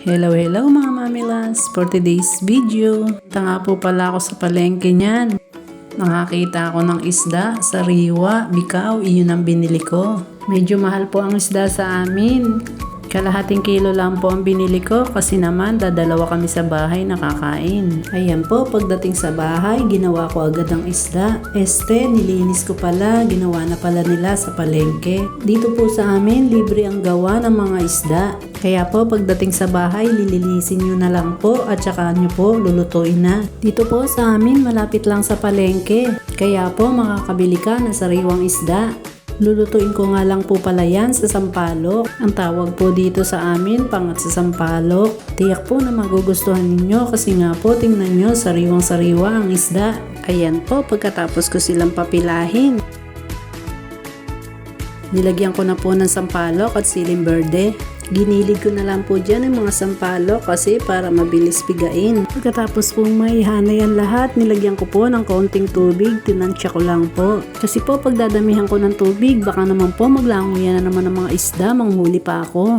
Hello mga mamilas! For today's video, tanga po pala ako sa palengke niyan. Nakakita ako ng isda, sariwa, bikaw, iyon ang binili ko. Medyo mahal po ang isda sa amin. Kalahating kilo lang po ang binili ko kasi naman dadalawa kami sa bahay nakakain. Ayan po, pagdating sa bahay, ginawa ko agad ang isda. Nilinis ko pala, ginawa na pala nila sa palengke. Dito po sa amin, libre ang gawa ng mga isda. Kaya po, pagdating sa bahay, lilinisin nyo na lang po at saka nyo po lulutuin na. Dito po sa amin, malapit lang sa palengke. Kaya po, makakabili ka ng sariwang isda. Lulutuin ko nga lang po pala yan sa sampalok. Ang tawag po dito sa amin, pangat sa sampalok. Tiyak po na magugustuhan ninyo kasi nga po tingnan nyo, sariwang sariwa ang isda. Ayan po, pagkatapos ko silang papilahin, nilagyan ko na po ng sampalok at siling berde. Ginilig ko na lang po dyan ang mga sampalok kasi para mabilis pigain. Pagkatapos pong maihanay ang lahat, nilagyan ko po ng kaunting tubig, tinansya ko lang po. Kasi po pagdadamihan ko ng tubig, baka naman po maglanguyan na naman ng mga isda, manghuli pa ako.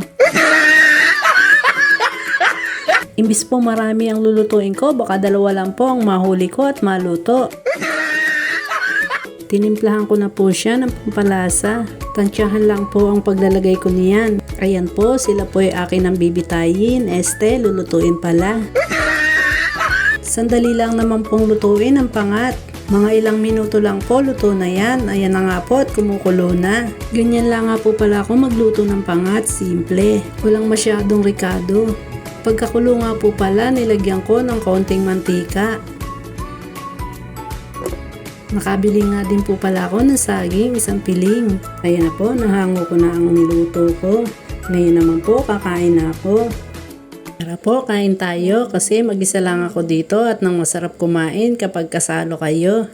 Imbis po marami ang lulutuin ko, baka dalawa lang po ang mahuli ko at maluto. Tinimplahan ko na po siya ng pampalasa. Tansyahan lang po ang paglalagay ko niyan. Ayan po, sila po ay akin ang bibitayin. Lulutuin pala. Sandali lang naman pong lutuin ang pangat. Mga ilang minuto lang po, luto na yan. Ayan na nga po at kumukulo na. Ganyan lang nga po pala ako magluto ng pangat. Simple. Walang masyadong rikado. Pagkakulo nga po pala, nilagyan ko ng kaunting mantika. Nakabili nga din po pala ako ng saging, isang piling. Ayan na po, nahango ko na ang niluto ko. Ngayon naman po, kakain na ako. Tara po, kain tayo kasi mag-isa lang ako dito at nang masarap kumain kapag kasalo kayo.